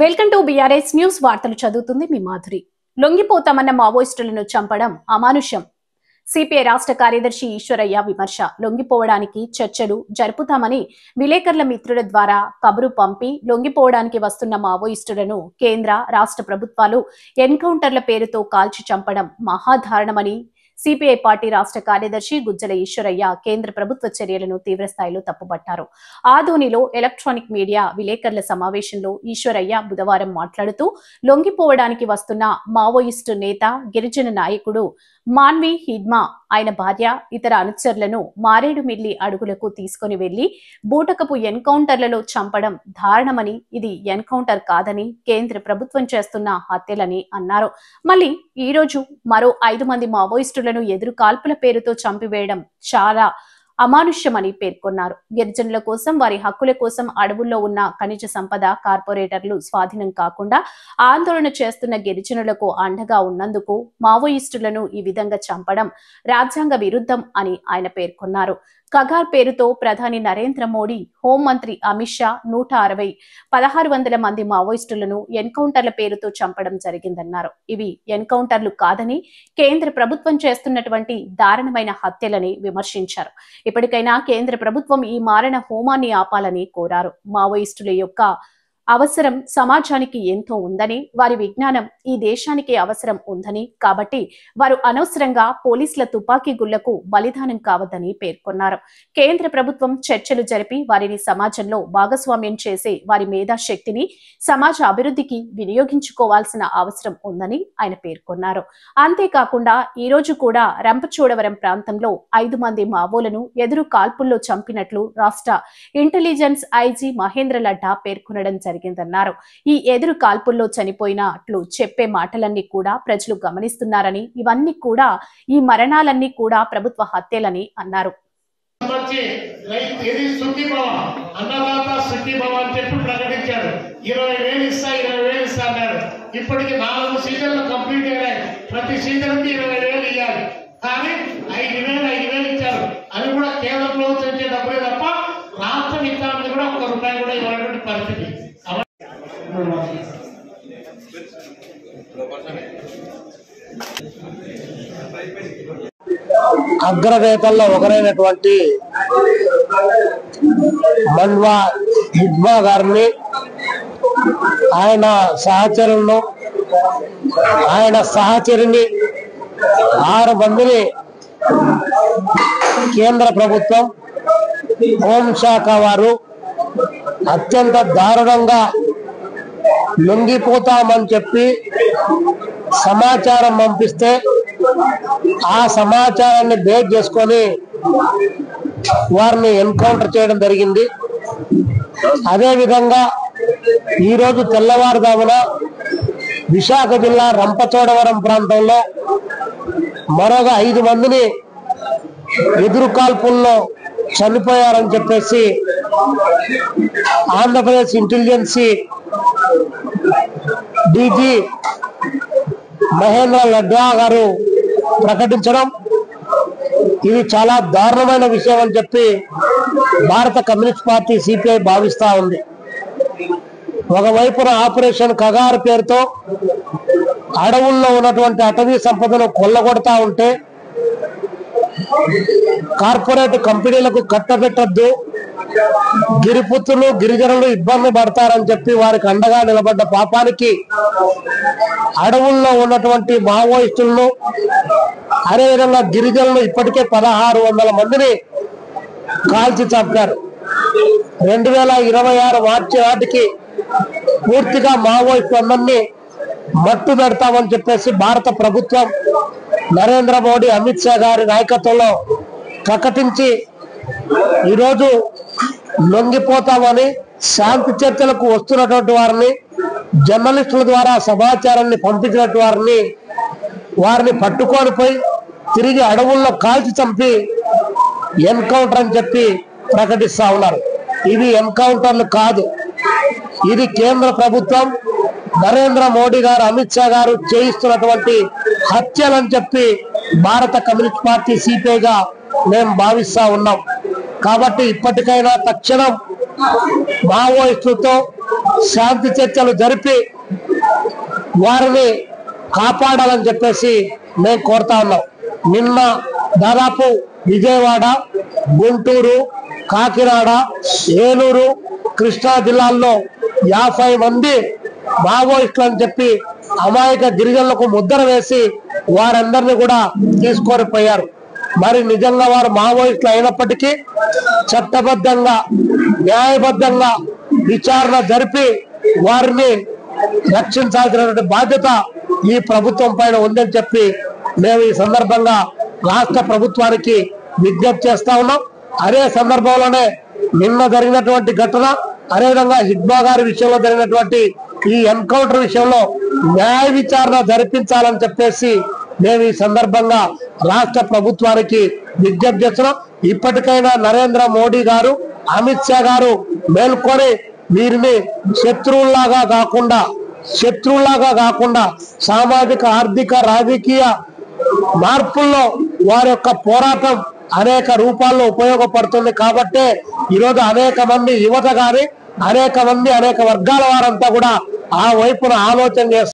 Welcome to BRS news వార్తలు చదువుతుంది మీ మాధురి. లొంగిపోతామన్న మావోయిస్టులను చంపడం అమానుష్యం. సిపిఐ రాష్ట్ర కార్యదర్శి ఈశ్వరయ్య విమర్శ. లొంగిపోవడానికి చర్చలు జరుపుతామని విలేకరుల మిత్రుల ద్వారా కబురు పంపి లొంగిపోవడానికి వస్తున్న మావోయిస్టులను కేంద్ర రాష్ట్ర ప్రభుత్వాలు ఎన్కౌంటర్ల పేరుతో కాల్చి చంపడం మహాదారుణమని సిపిఐ పార్టీ రాష్ట్ర కార్యదర్శి గుజ్జల ఈశ్వరయ్య కేంద్ర ప్రభుత్వ చర్యలను తీవ్రస్థాయిలో తప్పుపట్టారు. ఆదోనిలో ఎలక్ట్రానిక్ మీడియా విలేకరుల సమావేశంలో ఈశ్వరయ్య బుధవారం మాట్లాడుతూ లొంగిపోవడానికి వస్తున్న మావోయిస్టు నేత గిరిజన నాయకుడు మాన్వి హిడ్మా ఆయన భార్య ఇతర అనుచరులను మారేడుమిల్లి అడుగులకు తీసుకుని వెళ్లి బూటకపు ఎన్కౌంటర్లలో చంపడం దారుణమని, ఇది ఎన్కౌంటర్ కాదని కేంద్ర ప్రభుత్వం చేస్తున్న హత్యలని అన్నారు. మళ్ళీ ఈ రోజు మరో 5 మంది మావోయిస్టులను ఎదురు కాల్పుల పేరుతో చంపివేయడం చాలా అమానుష్యమని పేర్కొన్నారు. గిరిజనుల కోసం, వారి హక్కుల కోసం అడవుల్లో ఉన్న ఖనిజ సంపద కార్పొరేటర్లు స్వాధీనం కాకుండా ఆందోళన చేస్తున్న గిరిజనులకు అండగా ఉన్నందుకు మావోయిస్టులను ఈ విధంగా చంపడం రాజ్యాంగ విరుద్ధం అని ఆయన పేర్కొన్నారు. కగార్ పేరుతో ప్రధాని నరేంద్ర మోడీ, హోంమంత్రి అమిత్ షా 160-1600 మంది మావోయిస్టులను ఎన్కౌంటర్ల పేరుతో చంపడం జరిగిందన్నారు. ఇవి ఎన్కౌంటర్లు కాదని, కేంద్ర ప్రభుత్వం చేస్తున్నటువంటి దారుణమైన హత్యలని విమర్శించారు. ఇప్పటికైనా కేంద్ర ప్రభుత్వం ఈ మారణ హోమాన్ని ఆపాలని కోరారు. మావోయిస్టుల యొక్క అవసరం సమాజానికి ఎంతో ఉందని, వారి విజ్ఞానం ఈ దేశానికి అవసరం ఉందని, కాబట్టి వారు అనవసరంగా పోలీసుల తుపాకీ గుళ్లకు బలిదానం కావద్దని పేర్కొన్నారు. కేంద్ర ప్రభుత్వం చర్చలు జరిపి వారిని సమాజంలో భాగస్వామ్యం చేసే వారి మేధాశక్తిని సమాజ అభివృద్ధికి వినియోగించుకోవాల్సిన అవసరం ఉందని ఆయన పేర్కొన్నారు. అంతేకాకుండా ఈ రోజు కూడా రంపచోడవరం ప్రాంతంలో 5 మంది మావోలను ఎదురు కాల్పుల్లో చంపినట్లు రాష్ట్ర ఇంటెలిజెన్స్ ఐజీ మహేంద్ర లడ్డా పేర్కొనడం జరిగిందన్నారు. ఈ ఎదురు కాల్పుల్లో చనిపోయినట్లు చెప్పే మాటలన్నీ కూడా ప్రజలు గమనిస్తున్నారని, ఇవన్నీ కూడా ఈ మరణాలన్నీ కూడా ప్రభుత్వ హత్యలని అన్నారు. ఇప్పటికి 4 సీజన్లు కంప్లీట్ అయ్యాయి. ప్రతి సీజన్ కి 20,000 ఇవ్వాలి, కానీ 5,000 ఇచ్చారు. అది కూడా కేంద్రంలో వచ్చే డబ్బులే తప్ప రాష్ట్ర విత్తనాన్ని కూడా 1 రూపాయి కూడా ఇవ్వనటువంటి పరిస్థితి. అగ్రనేతల్లో ఒకరైనటువంటి మన్వా హిడ్మా గారిని, ఆయన సహచరులను, ఆయన సహచరిని 6 మందిని కేంద్ర ప్రభుత్వం హోంశాఖ వారు అత్యంత దారుణంగా లొంగిపోతామని చెప్పి సమాచారం పంపిస్తే ఆ సమాచారాన్ని బేస్ చేసుకొని వారిని ఎన్కౌంటర్ చేయడం జరిగింది. అదేవిధంగా ఈరోజు తెల్లవారుజామున విశాఖ జిల్లా రంపచోడవరం ప్రాంతంలో మరొక 5 మందిని ఎదురు కాల్పుల్లో చనిపోయారని చెప్పేసి ఆంధ్రప్రదేశ్ ఇంటెలిజెన్సీ డీజీ మహేంద్ర లడ్డా గారు ప్రకటించడం, ఇది చాలా దారుణమైన విషయం అని చెప్పి భారత కమ్యూనిస్ట్ పార్టీ సిపిఐ భావిస్తా ఉంది. ఒకవైపున ఆపరేషన్ కగారు పేరుతో అడవుల్లో ఉన్నటువంటి అటవీ సంపదను కొల్లగొడతా ఉంటే, కార్పొరేట్ కంపెనీలకు కట్టబెట్టద్దు, గిరిపుత్రులు గిరిజనులు ఇబ్బంది పడతారని చెప్పి వారికి అండగా నిలబడ్డ పాపానికి అడవుల్లో ఉన్నటువంటి మావోయిస్టులను, అదేవిధంగా గిరిజనులు ఇప్పటికే 1,600 మందిని కాల్చి చంపారు. 2026 మార్చి నాటికి పూర్తిగా మావోయిస్టులందరినీ మట్టు పెడతామని చెప్పేసి భారత ప్రభుత్వం నరేంద్ర మోడీ, అమిత్ షా గారి నాయకత్వంలో ప్రకటించి ఈరోజు లొంగిపోతామని శాంతి చర్చలకు వస్తున్నటువంటి వారిని, జర్నలిస్టుల ద్వారా సమాచారాన్ని పంపించినటువంటి వారిని పట్టుకొని పోయి తిరిగి అడవుల్లో కాల్చి చంపి ఎన్కౌంటర్ అని చెప్పి ప్రకటిస్తా ఉన్నారు. ఇవి ఎన్కౌంటర్లు కాదు, ఇది కేంద్ర ప్రభుత్వం నరేంద్ర మోడీ గారు, అమిత్ షా గారు చేయిస్తున్నటువంటి హత్యలని చెప్పి భారత కమ్యూనిస్ట్ పార్టీ సిపిఐగా మేము భావిస్తా ఉన్నాం. కాబట్టి ఇప్పటికైనా తక్షణం మావోయిస్టులతో శాంతి చర్చలు జరిపి వారిని కాపాడాలని చెప్పేసి మేము కోరుతా ఉన్నాం. నిన్న దాదాపు విజయవాడ, గుంటూరు, కాకినాడ, ఏలూరు, కృష్ణా జిల్లాల్లో 50 మంది మావోయిస్టులు అని చెప్పి అమాయక గిరిజనులకు ముద్ర వేసి వారందరినీ కూడా తీసుకొని పోయారు. మరి నిజంగా వారు మావోయిస్టులు అయినప్పటికీ చట్టబద్ధంగా న్యాయబద్ధంగా విచారణ జరిపి వారిని రక్షించాల్సినటువంటి బాధ్యత ఈ ప్రభుత్వం పైన ఉందని చెప్పి మేము ఈ సందర్భంగా రాష్ట్ర ప్రభుత్వానికి విజ్ఞప్తి చేస్తా ఉన్నాం. అదే సందర్భంలోనే నిన్న జరిగినటువంటి ఘటన, అదేవిధంగా హిడ్మా గారి విషయంలో జరిగినటువంటి ఈ ఎన్కౌంటర్ విషయంలో న్యాయ విచారణ జరిపించాలని చెప్పేసి మేము ఈ సందర్భంగా రాష్ట్ర ప్రభుత్వానికి విజ్ఞప్తి చేస్తున్నాం. ఇప్పటికైనా నరేంద్ర మోడీ గారు, అమిత్ షా గారు మేల్కొని వీరిని శత్రువులాగా కాకుండా సామాజిక, ఆర్థిక, రాజకీయ మార్పుల్లో వారి యొక్క పోరాటం అనేక రూపాల్లో ఉపయోగపడుతుంది. కాబట్టే ఈరోజు అనేక మంది యువత గాని అనేక వర్గాల వారంతా కూడా ఆ వైపున ఆలోచన చేస్తారు.